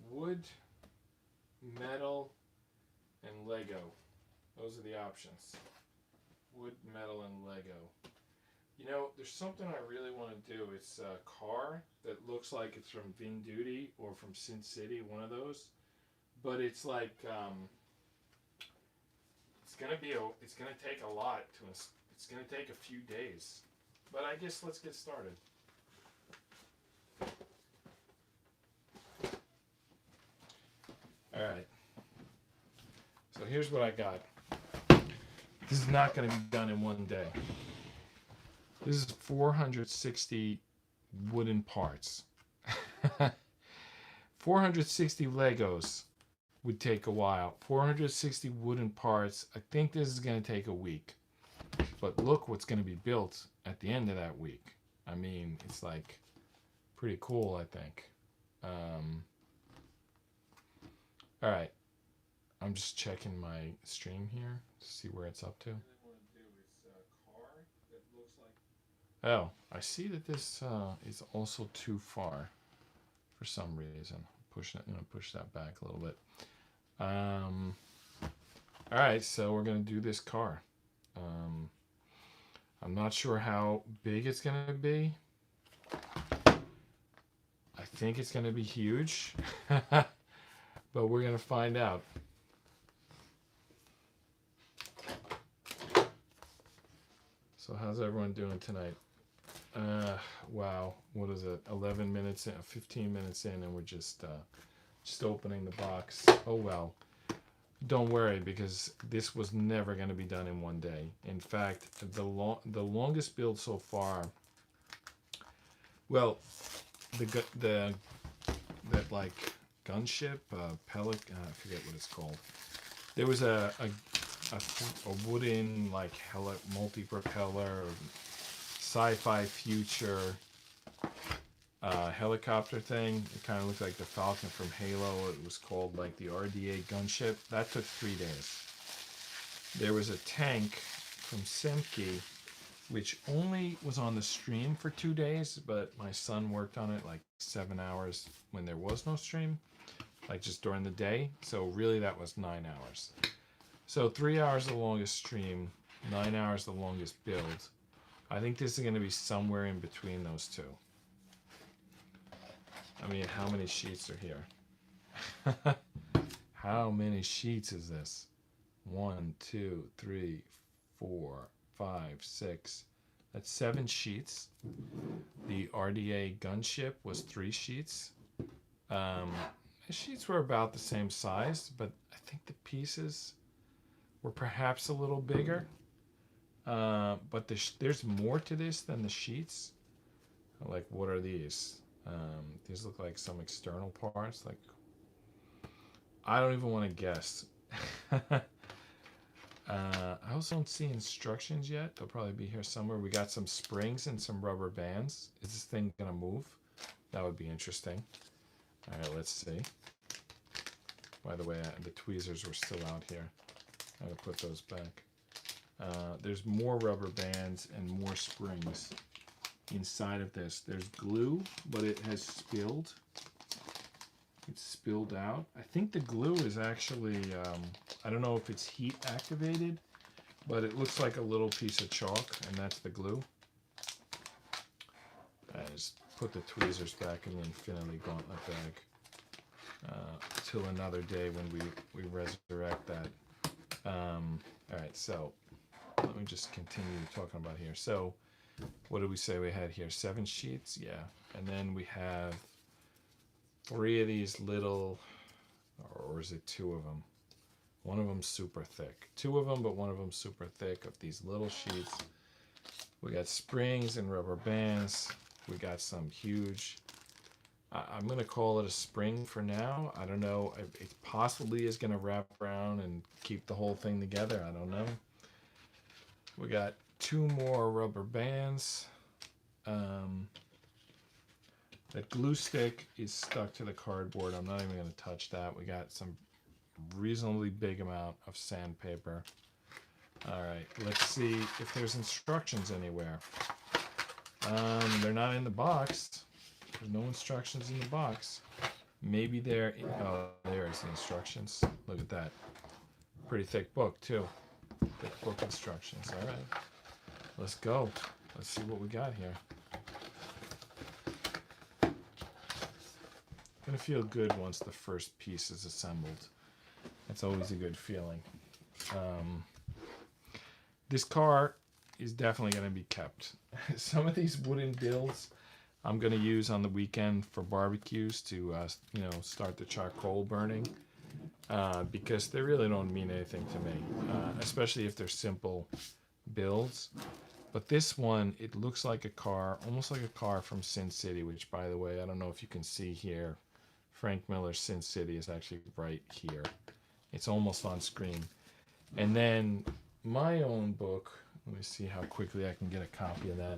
wood, metal, and Lego. Those are the options. Wood, metal, and Lego. You know, there's something I really want to do. It's a car that looks like it's from Vin Duty or from Sin City, one of those. But it's like, it's gonna take a lot to, it's gonna take a few days. But I guess let's get started. All right. So here's what I got. This is not going to be done in one day. This is 460 wooden parts. 460 Legos would take a while. 460 wooden parts. I think this is going to take a week. But look what's going to be built at the end of that week. I mean, it's like pretty cool, I think. All right. I'm just checking my stream here to see where it's up to. Oh, I see that this is also too far for some reason. I'm gonna push that back a little bit. All right, so we're gonna do this car. I'm not sure how big it's gonna be. I think it's gonna be huge, but we're gonna find out. So how's everyone doing tonight? Wow, what is it? 11 minutes in, 15 minutes in, and we're just opening the box. Oh well. Don't worry, because this was never going to be done in one day. In fact, the longest build so far. Well, that like gunship, pellet. I forget what it's called. There was a wooden like multi-propeller sci-fi future helicopter thing. It kind of looked like the Falcon from Halo. It was called like the RDA gunship. That took 3 days. There was a tank from Semke, which only was on the stream for 2 days, but my son worked on it like 7 hours when there was no stream, like just during the day. So really that was 9 hours. So 3 hours the longest stream, 9 hours the longest build. I think this is going to be somewhere in between those two. I mean, how many sheets are here? How many sheets is this? 1, 2, 3, 4, 5, 6. That's 7 sheets. The RDA gunship was 3 sheets. The sheets were about the same size, but I think the pieces were perhaps a little bigger. But there's more to this than the sheets. Like, what are these? These look like some external parts. Like, I don't even want to guess. I also don't see instructions yet. They'll probably be here somewhere. We got some springs and some rubber bands. Is this thing gonna move? That would be interesting. All right, let's see. By the way, the tweezers were still out here. I gotta put those back. There's more rubber bands and more springs inside of this. There's glue, but it has spilled. It's spilled out. I think the glue is actually, I don't know if it's heat activated, but it looks like a little piece of chalk, and that's the glue. I just put the tweezers back in the Infinity Gauntlet bag till another day when we resurrect that. All right, so let me just continue talking about here. So what did we say we had here? 7 sheets? Yeah. And then we have 3 of these little, or is it 2 of them? One of them super thick. 2 of them, but one of them super thick of these little sheets. We got springs and rubber bands. We got some huge, I'm going to call it a spring for now. I don't know. It possibly is going to wrap around and keep the whole thing together. I don't know. We got 2 more rubber bands. That glue stick is stuck to the cardboard. I'm not even going to touch that. We got some reasonably big amount of sandpaper. All right, let's see if there's instructions anywhere. They're not in the box. There's no instructions in the box. maybe there. Oh, there's the instructions. Look at that. Pretty thick book too. Thick book instructions. All right, let's go. Let's see what we got here. Gonna feel good once the first piece is assembled. That's always a good feeling. This car is definitely going to be kept. Some of these wooden builds I'm going to use on the weekend for barbecues to, start the charcoal burning because they really don't mean anything to me, especially if they're simple builds. But this one, it looks like a car, almost like a car from Sin City, which, by the way, I don't know if you can see here. Frank Miller's Sin City is actually right here. It's almost on screen. And then my own book, let me see how quickly I can get a copy of that.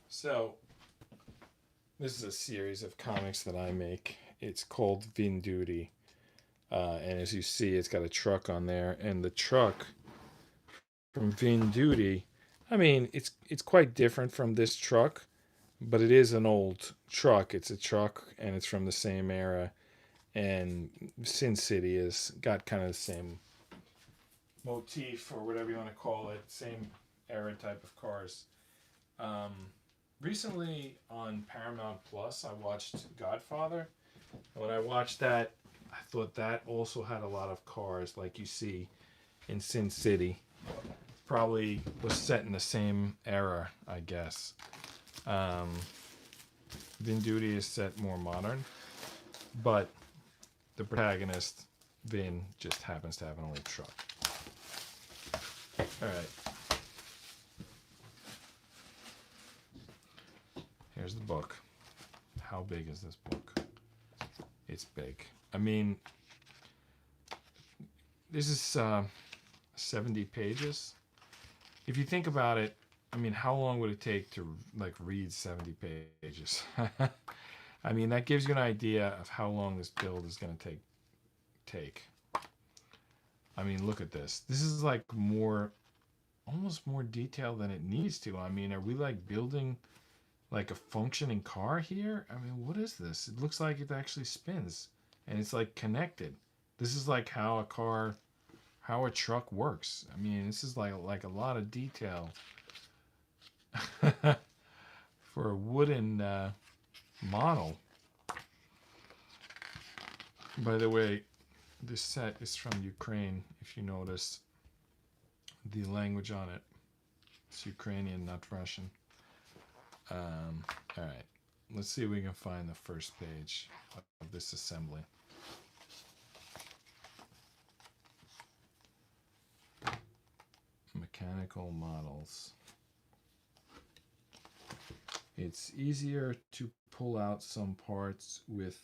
So, this is a series of comics that I make. It's called Vin Duty. And as you see, it's got a truck on there. And the truck from Vin Duty, I mean, it's quite different from this truck, but it is an old truck. It's a truck, and it's from the same era. And Sin City has got kind of the same motif, or whatever you want to call it, same era type of cars. Recently on Paramount Plus, I watched Godfather. And when I watched that, I thought that also had a lot of cars like you see in Sin City. Probably was set in the same era, I guess. Vin Duty is set more modern, but the protagonist, Vin, just happens to have an old truck. Alright. Here's the book. How big is this book? It's big. I mean, this is 70 pages. If you think about it, I mean, how long would it take to read 70 pages? I mean, that gives you an idea of how long this build is going to take. I mean, look at this. This is almost more detailed than it needs to. I mean, are we building a functioning car here? I mean, what is this? It looks like it actually spins and it's connected. This is how a truck works. I mean, this is like a lot of detail for a wooden model. By the way, this set is from Ukraine. If you notice the language on it, it's Ukrainian, not Russian. All right, let's see if we can find the first page of this assembly. Mechanical models. It's easier to pull out some parts with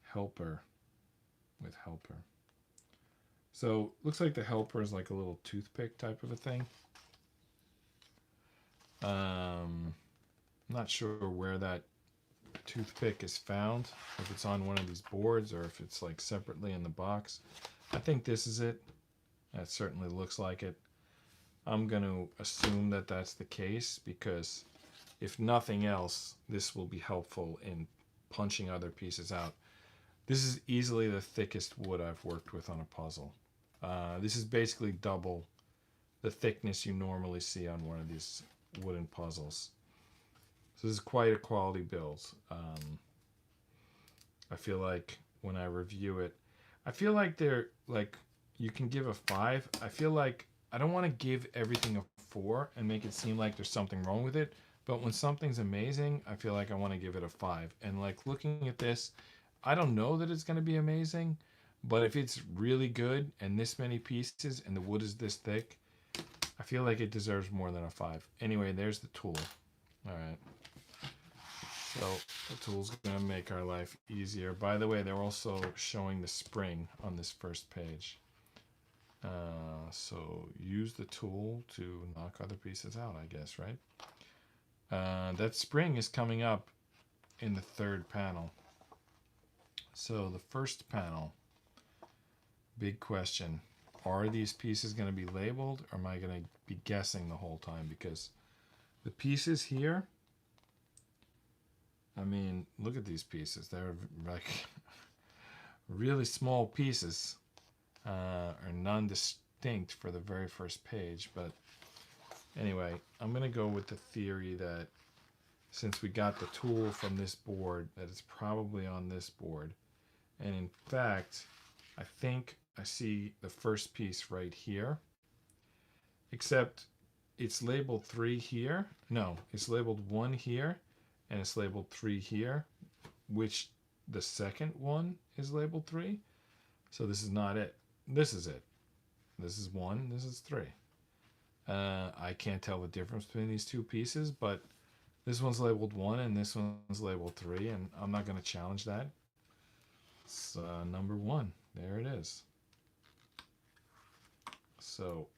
helper. So looks like the helper is like a little toothpick type of a thing. Not sure where that toothpick is found, if it's on one of these boards or if it's separately in the box. I think this is it. That certainly looks like it. I'm going to assume that that's the case because if nothing else, this will be helpful in punching other pieces out. This is easily the thickest wood I've worked with on a puzzle. This is basically double the thickness you normally see on one of these wooden puzzles. So this is quite a quality build. I feel like when I review it, I feel like they're you can give a 5. I feel like I don't want to give everything a 4 and make it seem like there's something wrong with it. But when something's amazing, I feel like I want to give it a 5. And looking at this, I don't know that it's going to be amazing, but if it's really good and this many pieces and the wood is this thick, I feel like it deserves more than a 5. Anyway, there's the tool. All right. So the tool's going to make our life easier. By the way, they're also showing the spring on this first page. So use the tool to knock other pieces out, I guess, right? That spring is coming up in the third panel. So the first panel, big question. Are these pieces going to be labeled or am I going to be guessing the whole time? Because The pieces here, I mean, look at these pieces. They're like really small pieces, are non-distinct for the very first page. But anyway, I'm going to go with the theory that since we got the tool from this board, that it's probably on this board. And in fact, I think I see the first piece right here, except it's labeled 3 here. No, it's labeled 1 here, and it's labeled 3 here, which the second one is labeled 3. So this is not it. This is it. This is 1, this is 3. I can't tell the difference between these two pieces, but this one's labeled 1 and this one's labeled 3, and I'm not going to challenge that. It's number 1. There it is. So,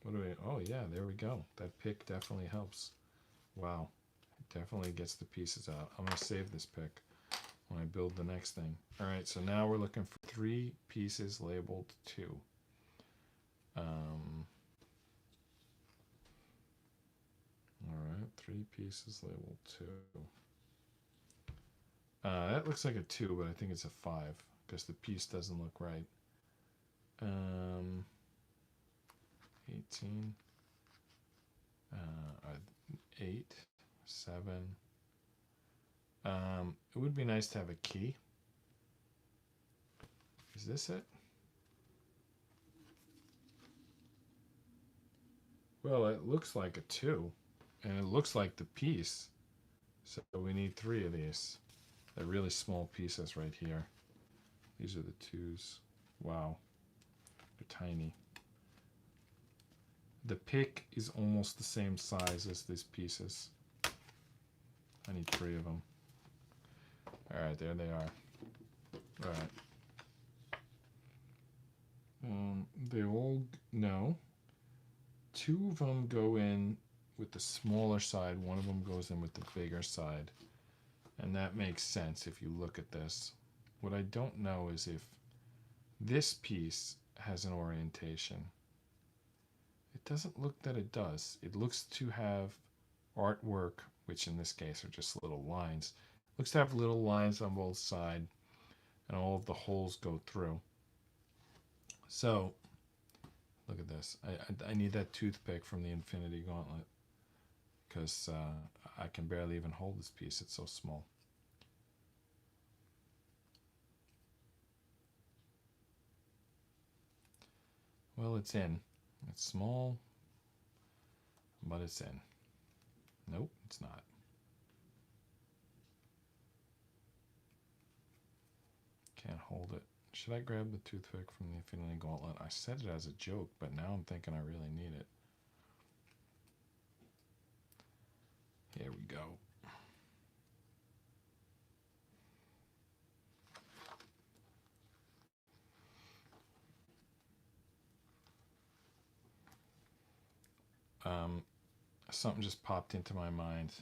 what do we... Oh, yeah, there we go. That pick definitely helps. Wow. It definitely gets the pieces out. I'm going to save this pick when I build the next thing. All right, so now we're looking for 3 pieces labeled 2. All right, 3 pieces labeled 2. That looks like a 2, but I think it's a 5 because the piece doesn't look right. 18, 8, 7. It would be nice to have a key. Is this it? Well, it looks like a 2, and it looks like the piece. So we need 3 of these. They're really small pieces right here. These are the 2s. Wow. They're tiny. The pick is almost the same size as these pieces. I need 3 of them. Alright, there they are. Alright. They all... No. 2 of them go in with the smaller side. 1 of them goes in with the bigger side. And that makes sense if you look at this. What I don't know is if this piece has an orientation. It doesn't look that it does. It looks to have artwork, which in this case are just little lines. It looks to have little lines on both sides, and all of the holes go through. So, look at this. I need that toothpick from the Infinity Gauntlet, because I can barely even hold this piece. It's so small. Well, it's in. It's small, but it's in. Nope, it's not. Can't hold it. Should I grab the toothpick from the Infinity Gauntlet? I said it as a joke, but now I'm thinking I really need it. Here we go. Something just popped into my mind.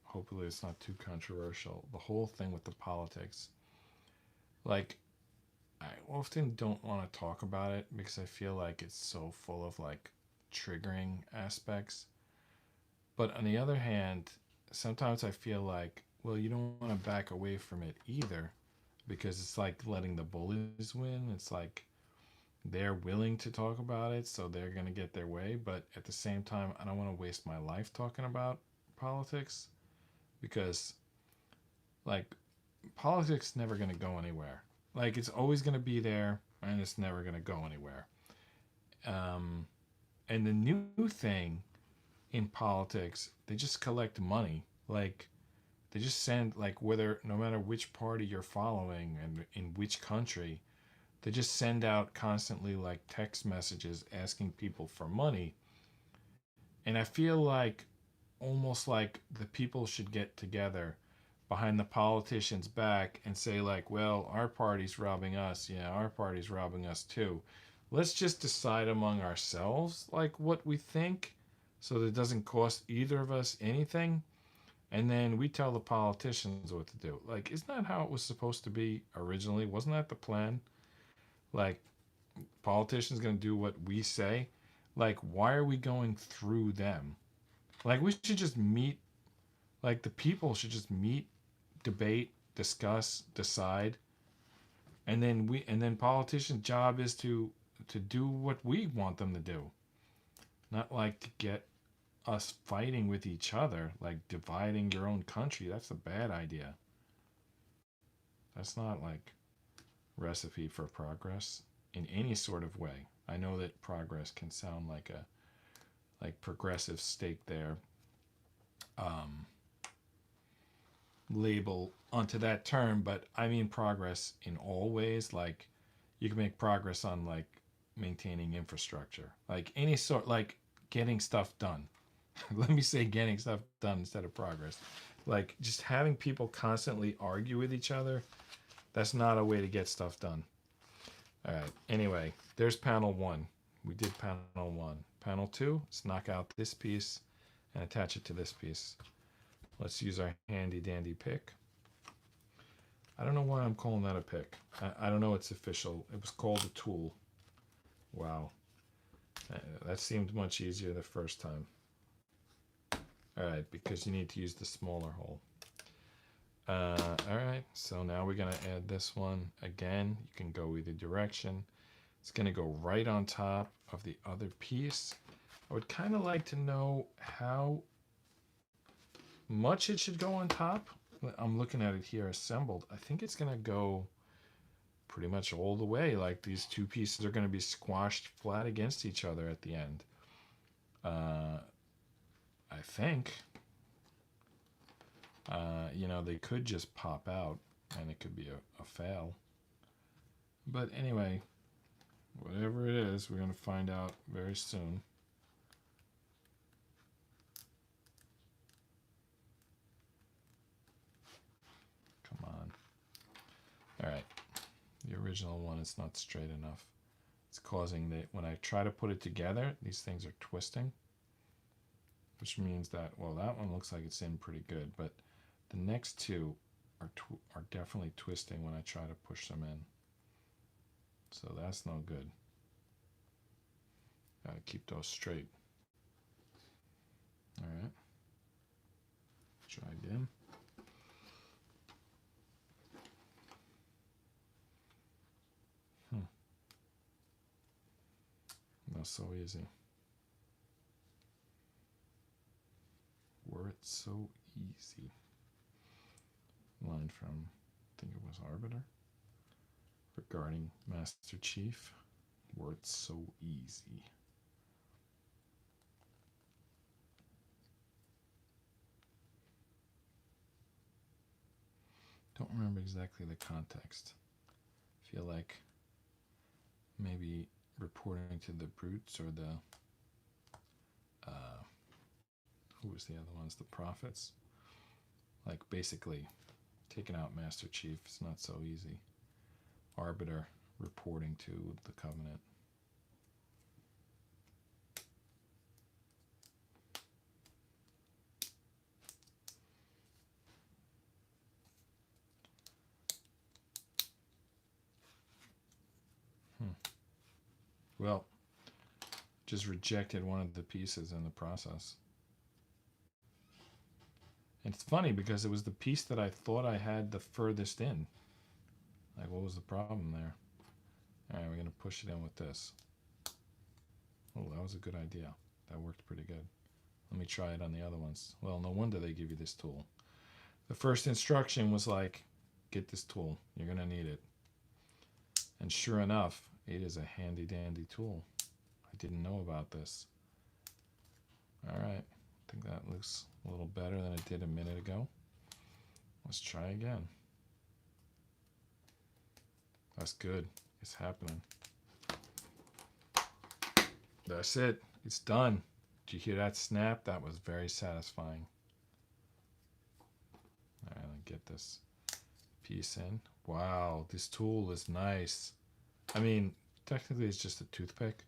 Hopefully it's not too controversial. The whole thing with the politics. Like, I often don't want to talk about it because I feel like it's so full of like triggering aspects. But on the other hand, sometimes I feel like, well, you don't want to back away from it either, because it's like letting the bullies win. It's like they're willing to talk about it, so they're going to get their way. But at the same time, I don't want to waste my life talking about politics, because like politics never going to go anywhere. Like, it's always going to be there, and it's never going to go anywhere. And the new thing in politics, they just collect money. Like, they just send, like, no matter which party you're following and in which country, they just send out constantly like text messages asking people for money. And I feel like almost like the people should get together behind the politicians' back and say like, well, our party's robbing us. Yeah, our party's robbing us too. Let's just decide among ourselves like what we think, so that it doesn't cost either of us anything. And then we tell the politicians what to do. Like, isn't that how it was supposed to be originally? Wasn't that the plan? Like, politicians going to do what we say? Like, why are we going through them? Like we should just meet, like the people should just meet, debate, discuss, decide, and then politicians' job is to do what we want them to do. Not like to get us fighting with each other, like dividing your own country. That's a bad idea. That's not like recipe for progress in any sort of way. I know that progress can sound like a like progressive stake there um, label onto that term, but I mean progress in all ways. Like you can make progress on like maintaining infrastructure, like any sort, like getting stuff done. Let me say getting stuff done instead of progress. Like just having people constantly argue with each other, that's not a way to get stuff done. All right. Anyway, there's panel 1. We did panel 1. Panel 2, let's knock out this piece and attach it to this piece. Let's use our handy dandy pick. I don't know why I'm calling that a pick. I don't know it's official. It was called a tool. Wow. That seemed much easier the first time. All right, because you need to use the smaller hole. All right, so now we're gonna add this one again. You can go either direction. It's gonna go right on top of the other piece. I would kind of like to know how much it should go on top. I'm looking at it here assembled. I think it's gonna go pretty much all the way. Like these two pieces are gonna be squashed flat against each other at the end. I think. You know, they could just pop out and it could be a fail. But anyway, whatever it is, we're going to find out very soon. Come on. All right. The original one is not straight enough. It's causing when I try to put it together, these things are twisting. Which means that, well, that one looks like it's in pretty good, but the next two are definitely twisting when I try to push them in. So that's no good. Gotta keep those straight. All right. Try again. Not so easy. Were it so easy. Line from, I think it was Arbiter, regarding Master Chief. Were it so easy. Don't remember exactly the context. Feel like maybe reporting to the brutes or the who was the other ones, the prophets. Like basically taking out Master Chief is not so easy. Arbiter reporting to the Covenant. Well, just rejected one of the pieces in the process. And it's funny because it was the piece that I thought I had the furthest in. Like, what was the problem there? All right, we're going to push it in with this. Oh, that was a good idea. That worked pretty good. Let me try it on the other ones. Well, no wonder they give you this tool. The first instruction was like, get this tool. You're going to need it. And sure enough, it is a handy dandy tool. I didn't know about this. All right. I think that looks a little better than it did a minute ago. Let's try again. That's good. It's happening. That's it. It's done. Did you hear that snap? That was very satisfying. All right, let me get this piece in. Wow, this tool is nice. I mean, technically it's just a toothpick,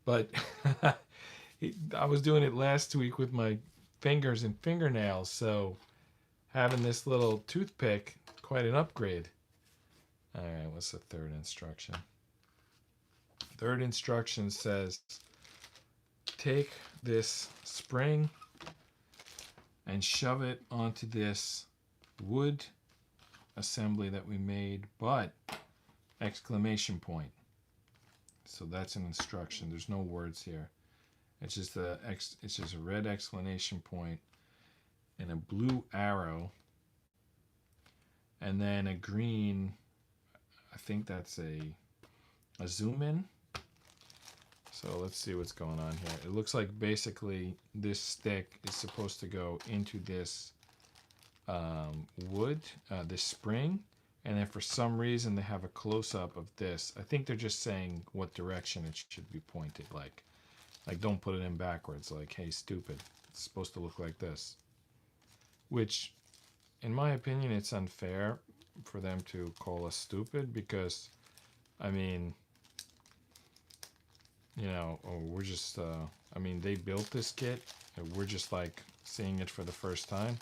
but I was doing it last week with my fingers and fingernails, so having this little toothpick, quite an upgrade. All right, what's the third instruction? Third instruction says, take this spring and shove it onto this wood assembly that we made, but exclamation point. So that's an instruction. There's no words here. It's just a red exclamation point and a blue arrow, and then a green. I think that's a zoom in. So let's see what's going on here. It looks like basically this stick is supposed to go into this wood, this spring, and then for some reason they have a close-up of this. I think they're just saying what direction it should be pointed, like don't put it in backwards, like, hey, stupid, it's supposed to look like this. Which, in my opinion, it's unfair for them to call us stupid, because, I mean, you know, we're just, I mean, they built this kit, and we're just, like, seeing it for the first time.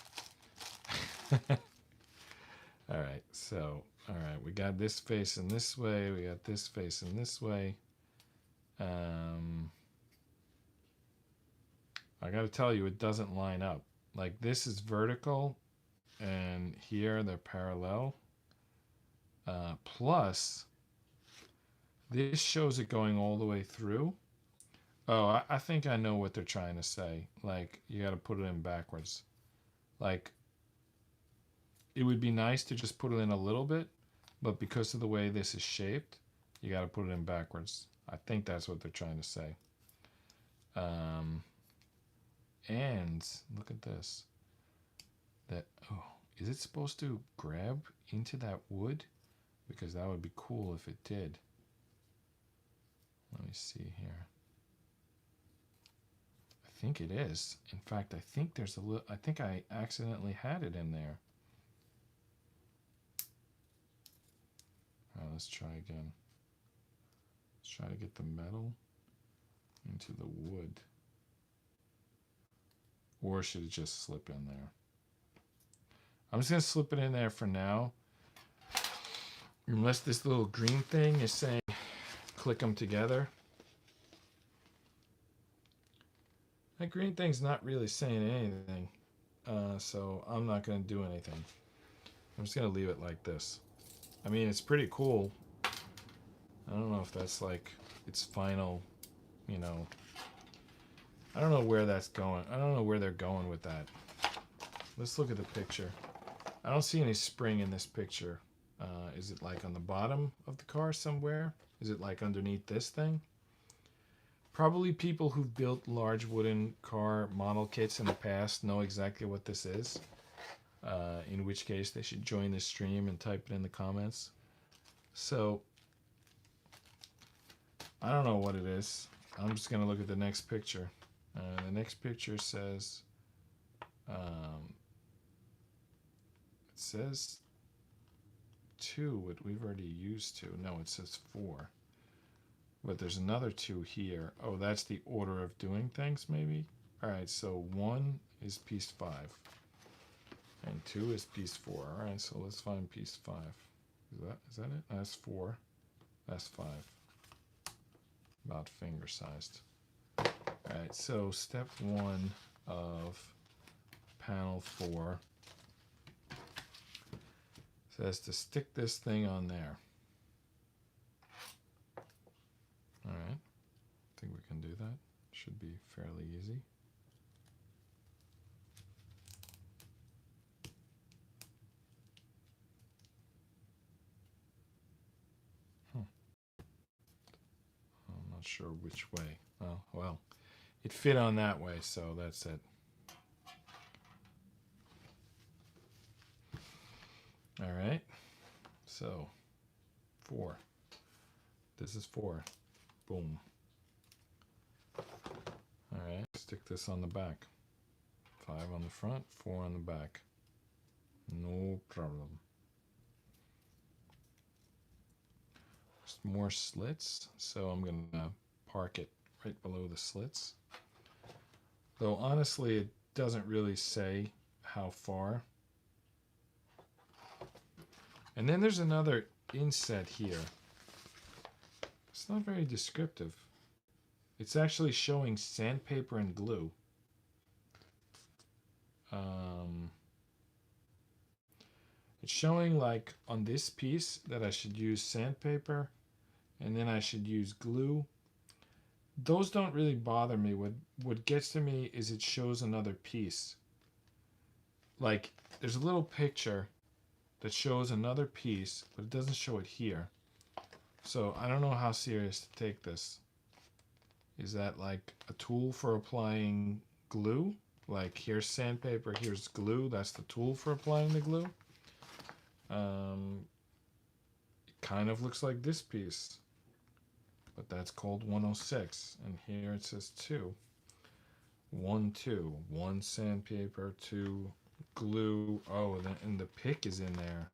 Alright, so, alright, we got this facing this way, we got this facing this way. I gotta tell you, it doesn't line up. Like, this is vertical, and here they're parallel. Plus, this shows it going all the way through. Oh, I think I know what they're trying to say. Like, you gotta put it in backwards. Like, it would be nice to just put it in a little bit, but because of the way this is shaped, you gotta put it in backwards. I think that's what they're trying to say. And look at this. Oh, is it supposed to grab into that wood? Because that would be cool if it did. Let me see here. I think it is. In fact, I think there's a little, I think I accidentally had it in there. All right, let's try again. Let's try to get the metal into the wood. Or should it just slip in there? I'm just going to slip it in there for now. Unless this little green thing is saying click them together. That green thing's not really saying anything. So I'm not going to do anything. I'm just going to leave it like this. I mean, it's pretty cool. I don't know if that's like its final, you know. I don't know where that's going. I don't know where they're going with that. Let's look at the picture. I don't see any spring in this picture. Is it like on the bottom of the car somewhere? Is it like underneath this thing? Probably people who've built large wooden car model kits in the past know exactly what this is. In which case they should join the stream and type it in the comments. So, I don't know what it is. I'm just going to look at the next picture. The next picture says, it says 2, but we've already used 2. No, it says 4. But there's another 2 here. Oh, that's the order of doing things, maybe? Alright, so 1 is piece 5. And 2 is piece 4. Alright, so let's find piece 5. Is that it? That's 4. That's 5. About finger sized. Alright, so step 1 of panel 4 says to stick this thing on there. Alright, I think we can do that. Should be fairly easy. I'm not sure which way. Oh, well, it fit on that way, so that's it. Alright, so 4. This is 4. Boom. Alright, stick this on the back. 5 on the front, 4 on the back. No problem. Just more slits, so I'm going to park it right below the slits. Though honestly, it doesn't really say how far. And then there's another inset here. It's not very descriptive. It's actually showing sandpaper and glue. It's showing like on this piece that I should use sandpaper and then I should use glue. Those don't really bother me. What gets to me is it shows another piece. Like there's a little picture that shows another piece, but it doesn't show it here. So I don't know how serious to take this. Is that like a tool for applying glue? Like here's sandpaper, here's glue. That's the tool for applying the glue. It kind of looks like this piece, but that's called 106. And here it says 2. 1, 2. 1 sandpaper, 2 glue. Oh, and the pick is in there.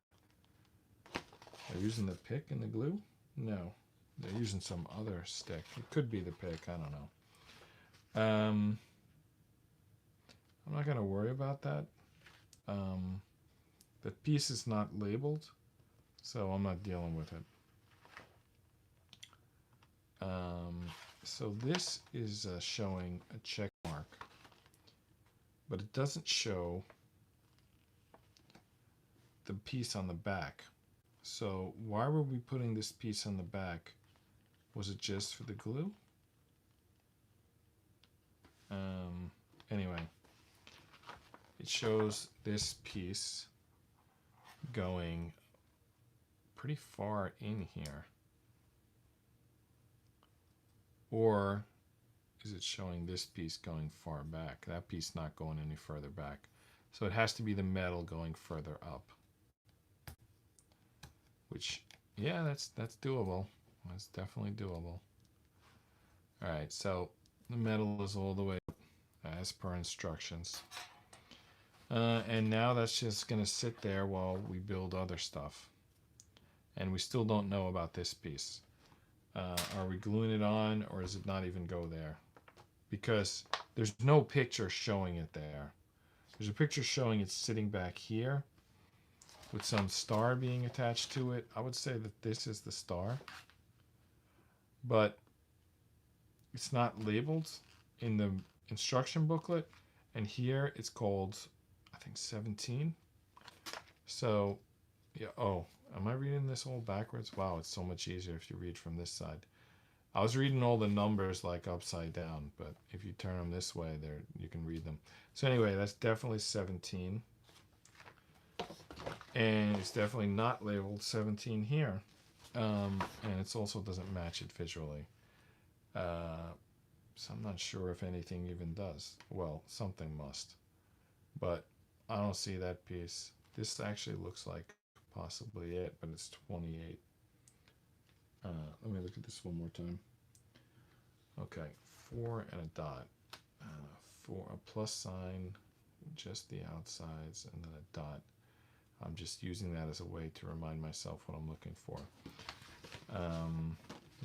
They're using the pick and the glue? No. They're using some other stick. It could be the pick. I don't know. I'm not going to worry about that. The piece is not labeled, so I'm not dealing with it. So this is showing a check mark, but it doesn't show the piece on the back. So why were we putting this piece on the back? Was it just for the glue? Anyway, it shows this piece going pretty far in here. Or is it showing this piece going far back? That piece not going any further back. So it has to be the metal going further up. Which, yeah, that's doable. That's definitely doable. All right, so the metal is all the way up as per instructions. And now that's just going to sit there while we build other stuff. And we still don't know about this piece. Are we gluing it on, or does it not even go there? Because there's no picture showing it there. There's a picture showing it sitting back here with some star being attached to it. I would say that this is the star. But it's not labeled in the instruction booklet. And here it's called, I think, 17. So, yeah, oh, am I reading this all backwards? Wow, it's so much easier if you read from this side. I was reading all the numbers like upside down, but if you turn them this way, there you can read them. So anyway, that's definitely 17. And it's definitely not labeled 17 here. And it also doesn't match it visually. So I'm not sure if anything even does. Well, something must. But I don't see that piece. This actually looks like possibly it, but it's 28. Let me look at this one more time. Okay, 4 and a dot. For a plus sign, just the outsides, and then a dot. I'm just using that as a way to remind myself what I'm looking for.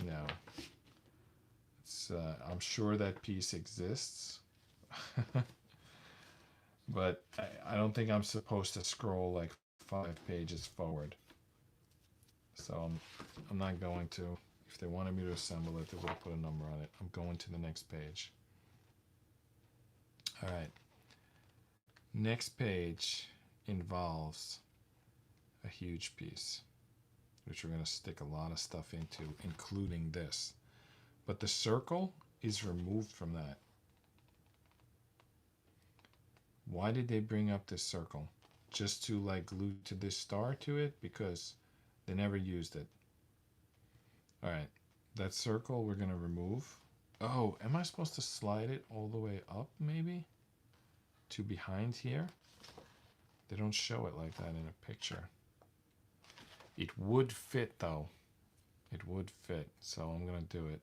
No. It's, I'm sure that piece exists. But I don't think I'm supposed to scroll like 5 pages forward. So I'm not going to. If they wanted me to assemble it, they would have put a number on it. I'm going to the next page. All right. Next page involves a huge piece, which we're going to stick a lot of stuff into, including this. But the circle is removed from that. Why did they bring up this circle? Just to like glue to this star to it? Because they never used it. All right, that circle we're going to remove. Oh, am I supposed to slide it all the way up maybe? To behind here? They don't show it like that in a picture. It would fit though. It would fit, so I'm going to do it.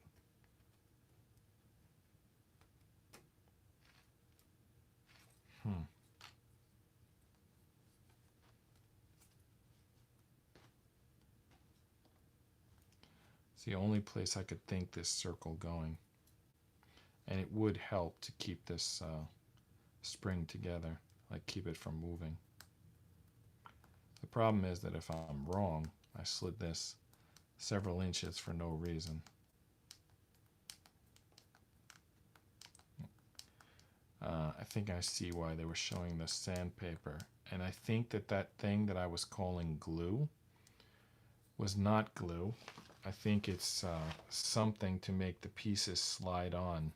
It's the only place I could think this circle going. And it would help to keep this spring together, like keep it from moving. The problem is that if I'm wrong, I slid this several inches for no reason. I think I see why they were showing the sandpaper. And I think that that thing that I was calling glue was not glue. I think it's something to make the pieces slide on.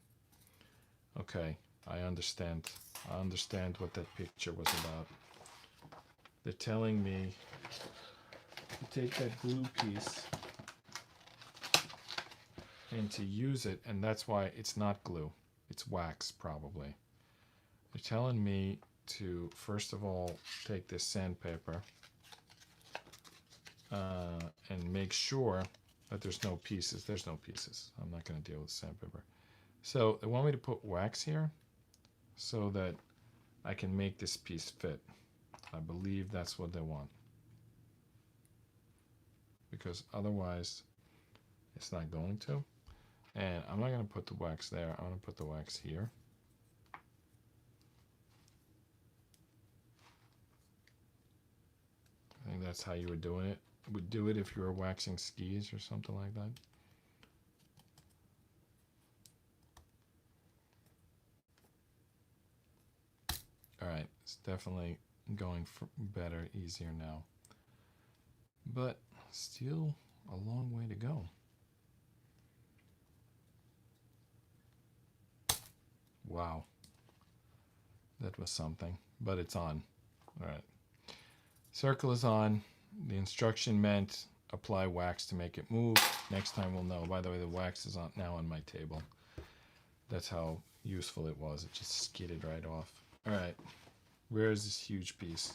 Okay, I understand. I understand what that picture was about. They're telling me to take that glue piece and to use it, and that's why it's not glue. It's wax, probably. They're telling me to, first of all, take this sandpaper and make sure that there's no pieces. There's no pieces. I'm not going to deal with sandpaper. So they want me to put wax here so that I can make this piece fit. I believe that's what they want. Because otherwise, it's not going to. And I'm not going to put the wax there. I'm going to put the wax here. I think that's how you were doing it. Would do it if you were waxing skis or something like that. All right, it's definitely going for better, easier now. But still a long way to go. Wow. That was something, but it's on. All right. Circle is on. The instruction meant apply wax to make it move. Next time we'll know. By the way, the wax is on now on my table. That's how useful it was. It just skidded right off. All right. Where is this huge piece?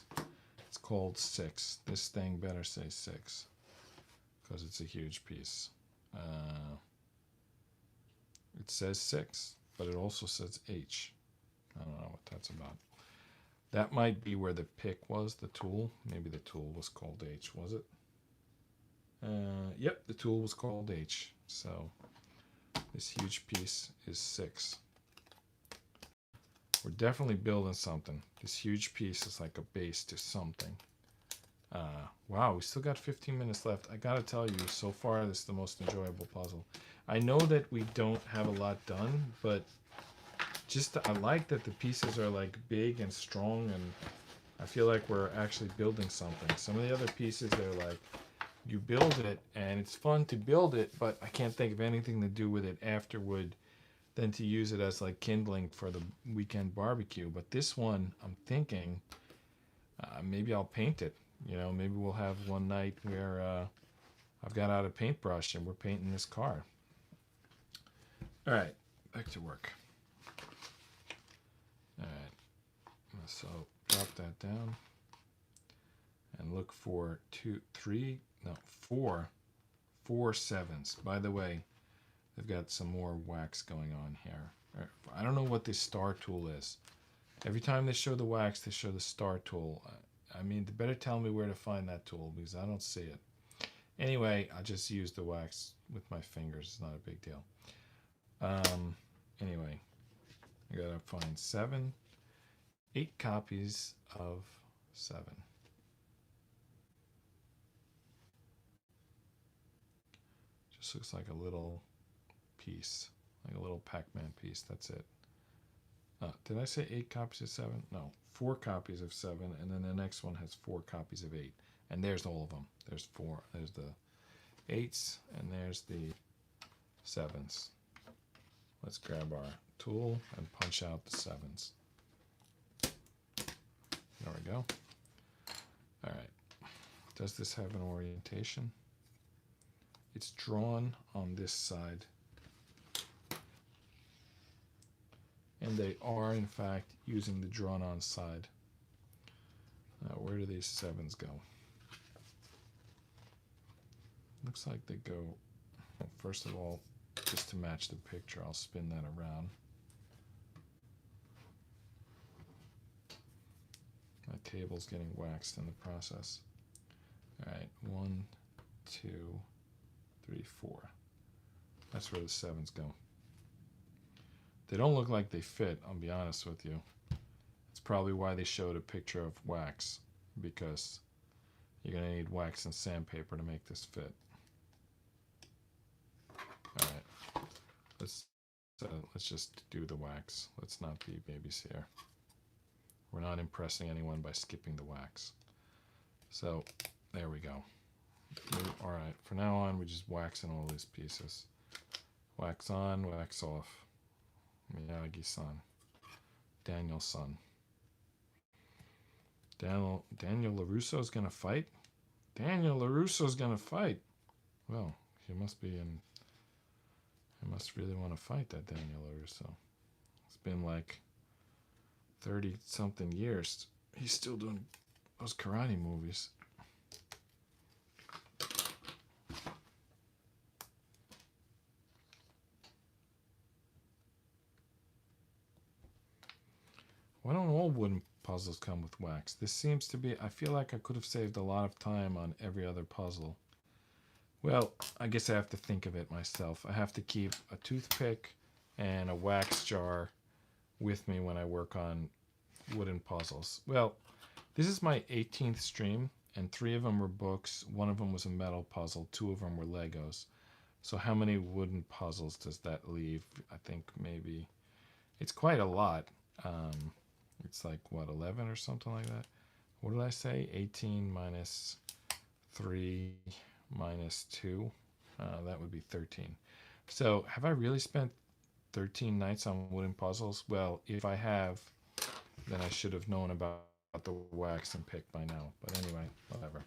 It's called 6. This thing better say 6 because it's a huge piece. It says 6, but it also says H. I don't know what that's about. That might be where the pick was, the tool. Maybe the tool was called H, was it? Yep, the tool was called H. So this huge piece is 6. We're definitely building something. This huge piece is like a base to something. Wow, we still got 15 minutes left. I gotta tell you, so far this is the most enjoyable puzzle. I know that we don't have a lot done, but just I like that the pieces are like big and strong, and I feel like we're actually building something. Some of the other pieces, they're like, you build it and it's fun to build it, but I can't think of anything to do with it afterward than to use it as like kindling for the weekend barbecue. But this one, I'm thinking maybe I'll paint it. You know, maybe we'll have one night where I've got out a paintbrush and we're painting this car. All right, back to work. All right, so drop that down and look for 4 7s. By the way, they've got some more wax going on here. I don't know what this star tool is. Every time they show the wax, they show the star tool. I mean, they better tell me where to find that tool because I don't see it. Anyway, I just use the wax with my fingers. It's not a big deal. Anyway, I gotta find 8 copies of 7. Just looks like a little piece, like a little Pac-Man piece. That's it. Did I say 8 copies of 7? No, 4 copies of 7, and then the next one has 4 copies of 8. And there's all of them. There's 4. There's the 8s, and there's the 7s. Let's grab our tool and punch out the 7s. There we go. All right. Does this have an orientation? It's drawn on this side. And they are, in fact, using the drawn-on side. Now, where do these 7s go? Looks like they go, well, first of all, just to match the picture, I'll spin that around. My table's getting waxed in the process. All right, 1, 2, 3, 4. That's where the 7s go. They don't look like they fit, I'll be honest with you. It's probably why they showed a picture of wax, because you're going to need wax and sandpaper to make this fit. All right, let's let's just do the wax. Let's not be babies here. We're not impressing anyone by skipping the wax. So there we go. All right, from now on, we're just waxing all these pieces. Wax on, wax off. Miyagi-san. Daniel-san. Daniel LaRusso's gonna fight? Daniel LaRusso's gonna fight. Well, he must be in... He must really want to fight, that Daniel LaRusso. It's been like 30-something years. He's still doing those karate movies. Why don't all wooden puzzles come with wax? This seems to be... I feel like I could have saved a lot of time on every other puzzle. Well, I guess I have to think of it myself. I have to keep a toothpick and a wax jar with me when I work on wooden puzzles. Well, this is my 18th stream, and 3 of them were books. 1 of them was a metal puzzle. 2 of them were Legos. So how many wooden puzzles does that leave? I think maybe... It's quite a lot. It's like, what, 11 or something like that? What did I say? 18 minus 3... minus 2, that would be 13. So have I really spent 13 nights on wooden puzzles? Well, if I have, then I should have known about the wax and pick by now. But anyway, whatever.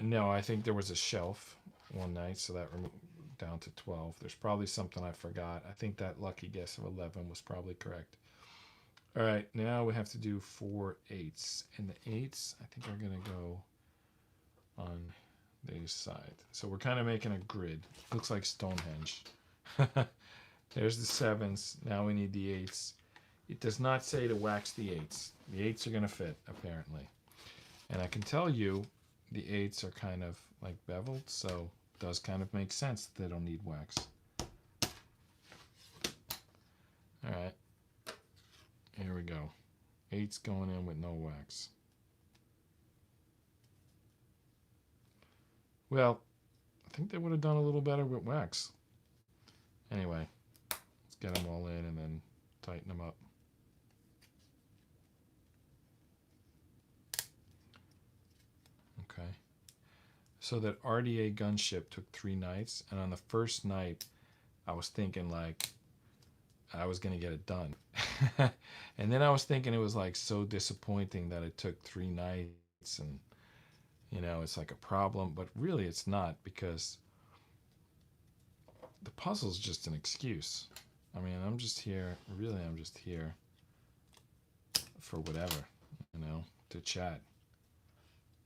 No, I think there was a shelf one night, so that down to 12. There's probably something I forgot. I think that lucky guess of 11 was probably correct. All right, now we have to do 4 8s. And the 8s, I think, are going to go on this side. So we're kind of making a grid. Looks like Stonehenge. There's the 7s. Now we need the 8s. It does not say to wax the 8s. The 8s are going to fit, apparently. And I can tell you the 8s are kind of like beveled, so it does kind of make sense that they don't need wax. All right. Here we go. 8s going in with no wax. Well, I think they would have done a little better with wax. Anyway, let's get them all in and then tighten them up. Okay. So that RDA gunship took 3 nights, and on the first night, I was thinking like I was going to get it done. And then I was thinking it was like so disappointing that it took 3 nights, and you know, it's like a problem, but really it's not, because the puzzle's just an excuse. I mean, I'm just here for whatever, you know, to chat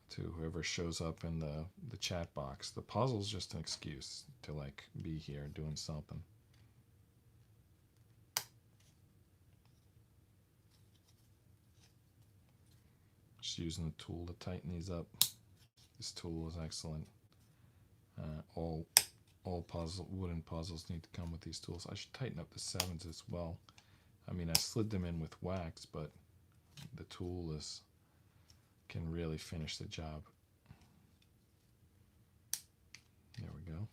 to whoever shows up in the chat box. The puzzle's just an excuse to like be here doing something. Just using the tool to tighten these up. This tool is excellent. All wooden puzzles need to come with these tools. I should tighten up the 7s as well. I mean, I slid them in with wax, but the tool can really finish the job. There we go.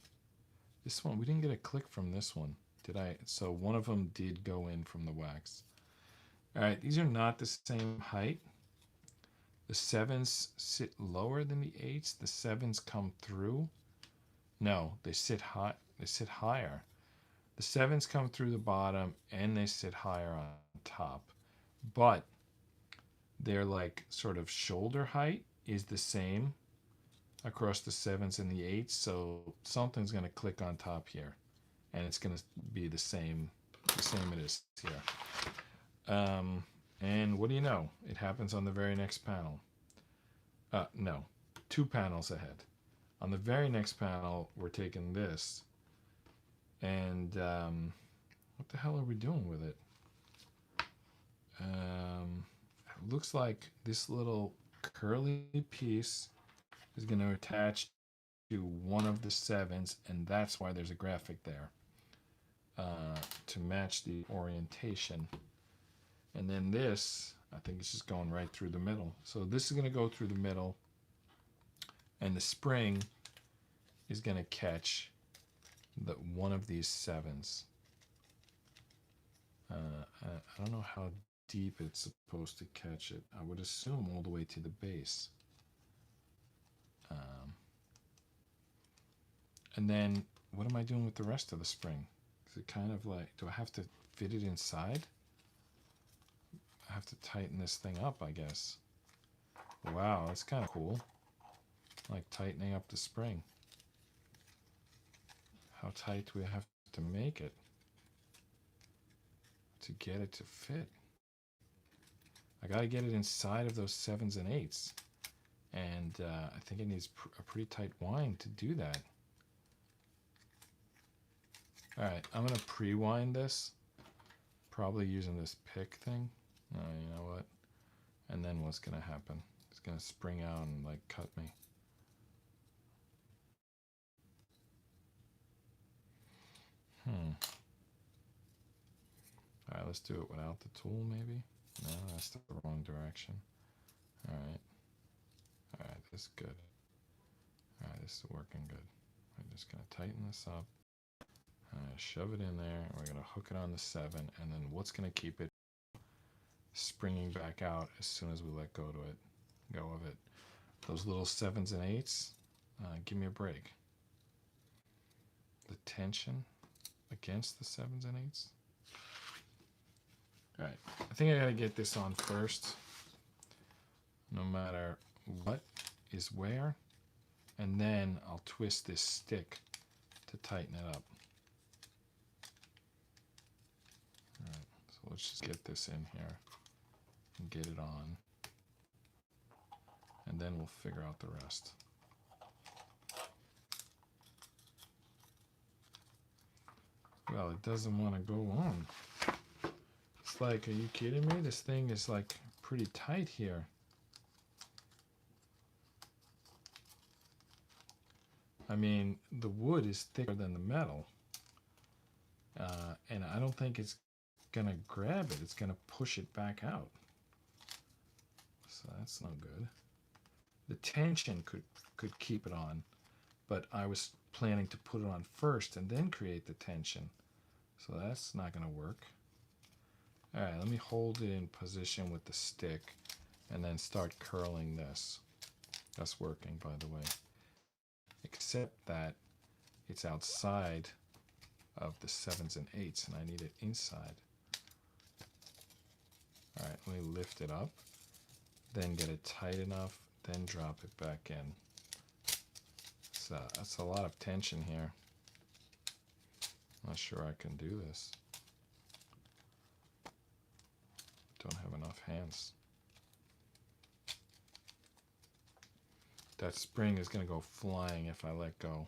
This one, we didn't get a click from this one, did I? So one of them did go in from the wax. All right, these are not the same height. The 7s sit lower than the 8s. The 7s come through. No, they sit high. They sit higher. The 7s come through the bottom and they sit higher on top. But their like sort of shoulder height is the same across the 7s and the 8s. So something's going to click on top here, and it's going to be the same it is here. And what do you know? It happens on the very next panel. No, 2 panels ahead. On the very next panel, we're taking this. And what the hell are we doing with it? It looks like this little curly piece is going to attach to one of the 7s, and that's why there's a graphic there to match the orientation. And then this, I think it's just going right through the middle. So this is going to go through the middle, and the spring is going to catch one of these 7s. I don't know how deep it's supposed to catch it. I would assume all the way to the base. And then what am I doing with the rest of the spring? Is it kind of like, do I have to fit it inside? I have to tighten this thing up, I guess. Wow, that's kind of cool. Like tightening up the spring. How tight do we have to make it to get it to fit? I got to get it inside of those 7s and 8s. And I think it needs a pretty tight wind to do that. All right, I'm going to pre-wind this. Probably using this pick thing. Oh, you know what? And then what's going to happen? It's going to spring out and like cut me. All right, let's do it without the tool maybe. No, that's the wrong direction. All right, this is good. All right, this is working good. I'm just going to tighten this up. Shove it in there. We're going to hook it on the 7, and then what's going to keep it springing back out as soon as we let go of it. Those little 7s and 8s, give me a break. The tension against the 7s and 8s. All right, I think I got to get this on first, no matter what is where, and then I'll twist this stick to tighten it up. All right, so let's just get this in here and get it on, and then we'll figure out the rest. Well, it doesn't want to go on. It's like, are you kidding me? This thing is like pretty tight here. I mean, the wood is thicker than the metal. And I don't think it's gonna grab it. It's gonna push it back out. So that's no good. The tension could keep it on, but I was planning to put it on first and then create the tension. So that's not gonna work. All right, let me hold it in position with the stick and then start curling this. That's working, by the way. Except that it's outside of the 7s and 8s, and I need it inside. All right, let me lift it up, then get it tight enough, then drop it back in. So that's a lot of tension here. Not sure I can do this. Don't have enough hands. That spring is going to go flying if I let go.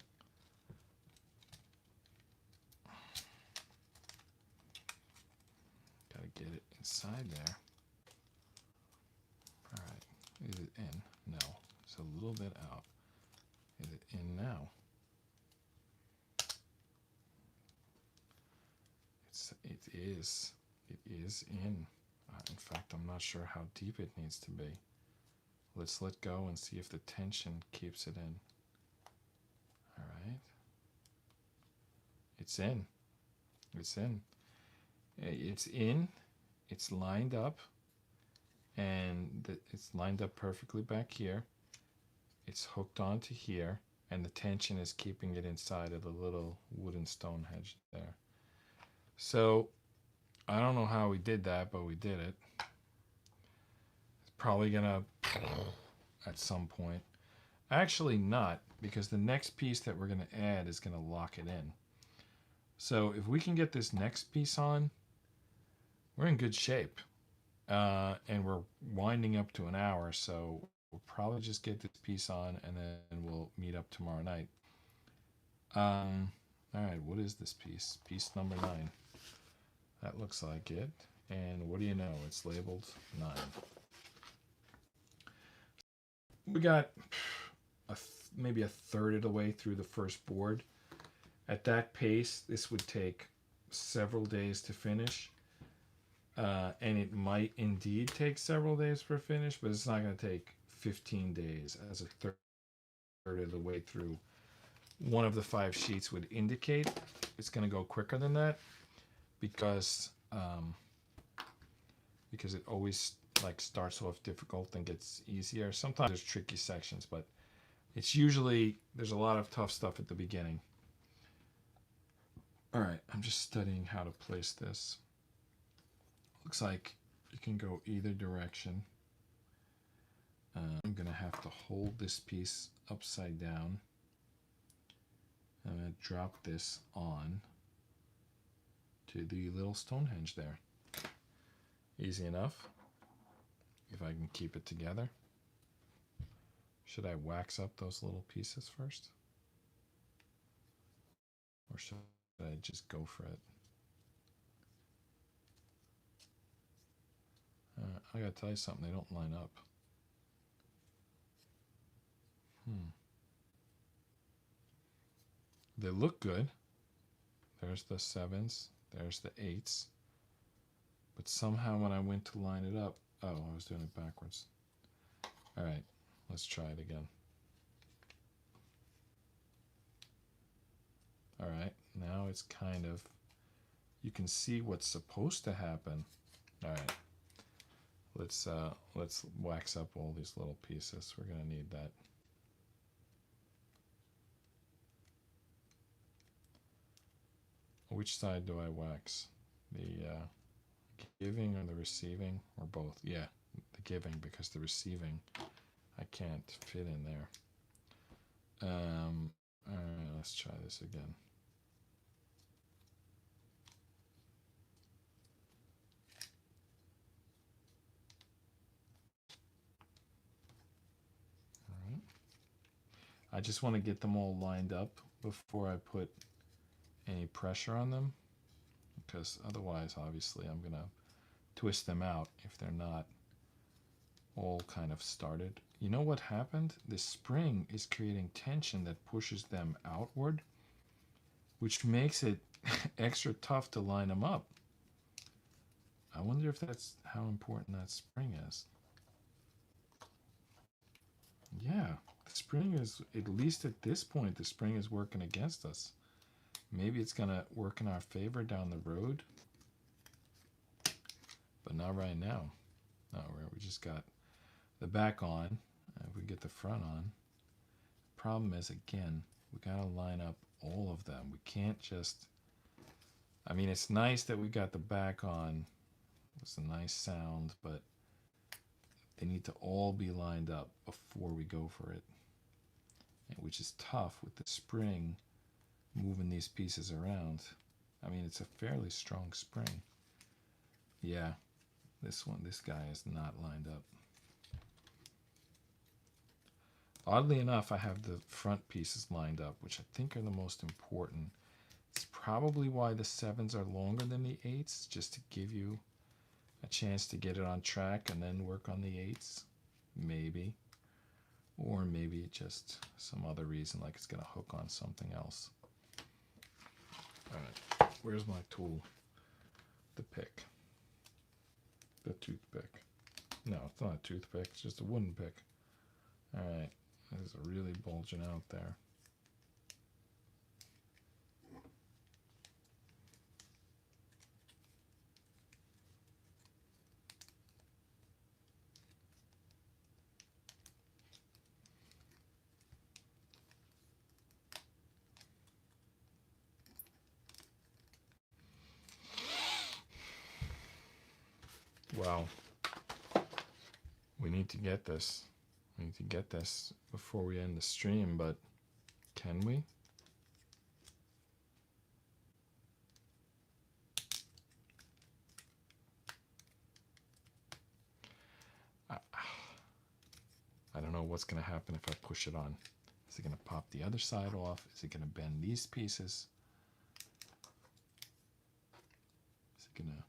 Got to get it inside there. All right. Is it in? No. It's a little bit out. Is it in now? It is. It is in. In fact, I'm not sure how deep it needs to be. Let's let go and see if the tension keeps it in. All right. It's in. It's in. It's in. It's lined up. And it's lined up perfectly back here. It's hooked onto here. And the tension is keeping it inside of the little wooden stone hedge there. So, I don't know how we did that, but we did it. It's probably gonna at some point. Actually not, because the next piece that we're gonna add is gonna lock it in. So if we can get this next piece on, we're in good shape. And we're winding up to an hour, so we'll probably just get this piece on and then we'll meet up tomorrow night. All right, what is this piece? Piece number 9. That looks like it. And what do you know? It's labeled 9. We got maybe a third of the way through the first board. At that pace, this would take several days to finish. And it might indeed take several days for a finish, but it's not going to take 15 days as a third of the way through. One of the 5 sheets would indicate it's going to go quicker than that, because because it always like starts off difficult and gets easier. Sometimes there's tricky sections, but it's usually, there's a lot of tough stuff at the beginning. All right, I'm just studying how to place this. Looks like you can go either direction. I'm gonna have to hold this piece upside down. I'm gonna drop this on to the little Stonehenge there. Easy enough, if I can keep it together. Should I wax up those little pieces first? Or should I just go for it? I gotta tell you something, they don't line up. They look good. There's the 7s, there's the 8s. But somehow when I went to line it up, oh, I was doing it backwards. All right, let's try it again. All right, now it's kind of, you can see what's supposed to happen. All right, let's wax up all these little pieces. We're gonna need that. Which side do I wax? The giving or the receiving, or both? Yeah, the giving, because the receiving I can't fit in there. All right, let's try this again. All right. I just want to get them all lined up before I put any pressure on them, because otherwise, obviously, I'm gonna twist them out if they're not all kind of started. You know what happened? This spring is creating tension that pushes them outward, which makes it extra tough to line them up. I wonder if that's how important that spring is. Yeah, the spring is, at least at this point, the spring is working against us. Maybe it's gonna work in our favor down the road, but not right now. No, we just got the back on. If we get the front on, problem is, again, we gotta line up all of them. We can't just, I mean, it's nice that we got the back on. It's a nice sound, but they need to all be lined up before we go for it, which is tough with the spring moving these pieces around. I mean, it's a fairly strong spring. Yeah, this guy is not lined up. Oddly enough, I have the front pieces lined up, which I think are the most important. It's probably why the 7s are longer than the 8s, just to give you a chance to get it on track and then work on the 8s, maybe. Or maybe just some other reason, like it's gonna hook on something else. All right, where's my tool? The pick. The toothpick. No, it's not a toothpick, it's just a wooden pick. All right, this is really bulging out there. Wow. We need to get this. We need to get this before we end the stream, but can we? I don't know what's going to happen if I push it on. Is it going to pop the other side off? Is it going to bend these pieces? Is it going to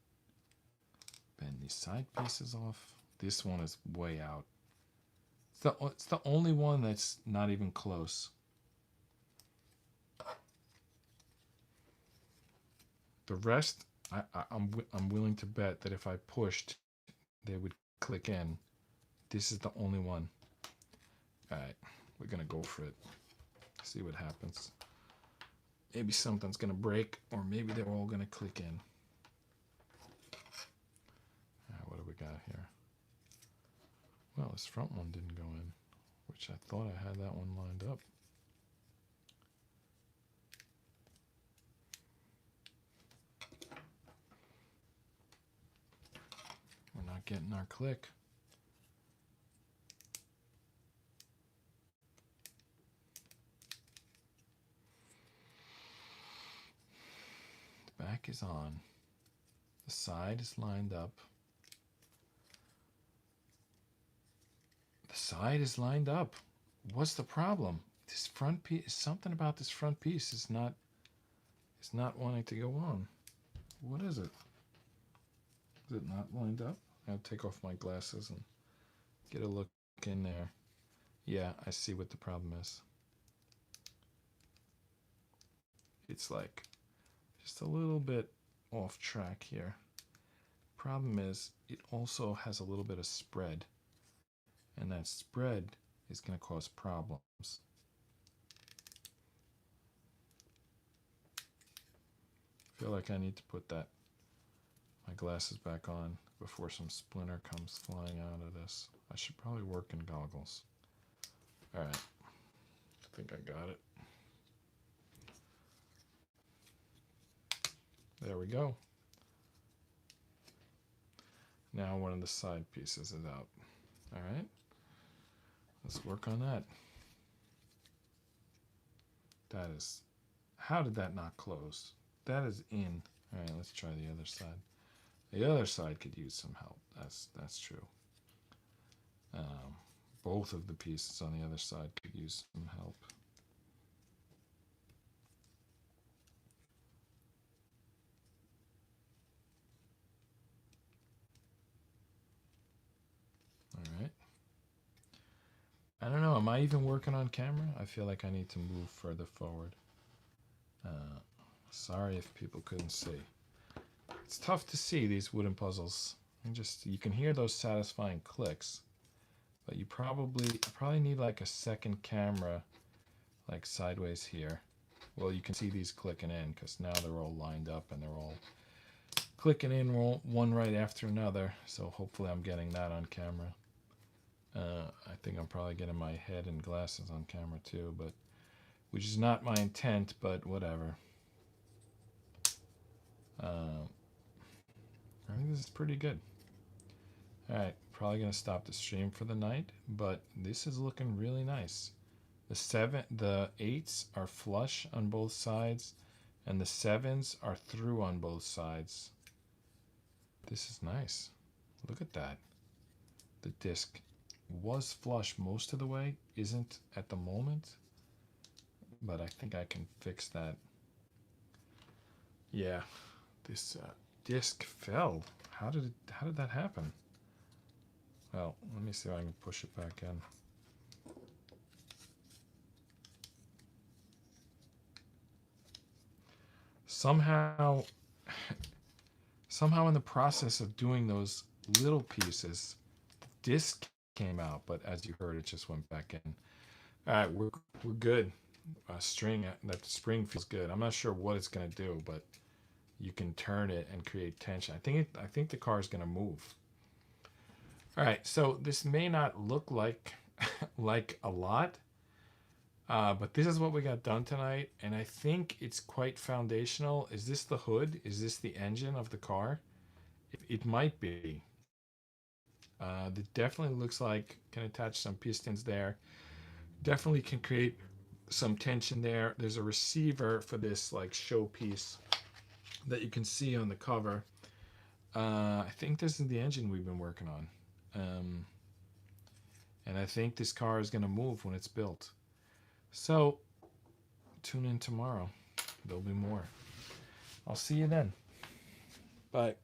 bend these side pieces off? This one is way out. It's the only one that's not even close. The rest, I'm willing to bet that if I pushed, they would click in. This is the only one. All right, we're gonna go for it. See what happens. Maybe something's gonna break, or maybe they're all gonna click in. this front one didn't go in, which I thought I had that one lined up. We're not getting our click. The back is on. The side is lined up. The side is lined up. What's the problem? This front piece, something about this front piece is not wanting to go on. What is it? Is it not lined up? I'll take off my glasses and get a look in there. Yeah, I see what the problem is. It's like just a little bit off track here. Problem is, it also has a little bit of spread. And that spread is going to cause problems. I feel like I need to put my glasses back on before some splinter comes flying out of this. I should probably work in goggles. All right, I think I got it. There we go. Now one of the side pieces is out. All right. Let's work on that. That is, how did that not close? That is in. All right, let's try the other side. The other side could use some help. That's true. Both of the pieces on the other side could use some help. All right. I don't know. Am I even working on camera? I feel like I need to move further forward. Sorry if people couldn't see. It's tough to see these wooden puzzles. You can hear those satisfying clicks, but you probably need like a second camera, like sideways here. Well, you can see these clicking in because now they're all lined up and they're all clicking in one right after another. So hopefully I'm getting that on camera. I think I'm probably getting my head and glasses on camera too, but which is not my intent, but whatever. I think this is pretty good. All right, probably gonna stop the stream for the night, but this is looking really nice. The 8s are flush on both sides, and the 7s are through on both sides. This is nice. Look at that. The disc was flush most of the way, isn't at the moment, but I think I can fix that. Yeah, this disc fell. How did that happen? Well, let me see if I can push it back in. Somehow in the process of doing those little pieces, the disc came out, but as you heard, it just went back in. All right, we're good. That spring feels good. I'm not sure what it's gonna do, but you can turn it and create tension. I think the car is gonna move. All right, so this may not look like like a lot, but this is what we got done tonight, and I think it's quite foundational. Is this the hood? Is this the engine of the car? It might be. It definitely looks like can attach some pistons there. Definitely can create some tension there. There's a receiver for this like showpiece that you can see on the cover. I think this is the engine we've been working on. And I think this car is going to move when it's built. So tune in tomorrow. There'll be more. I'll see you then. Bye.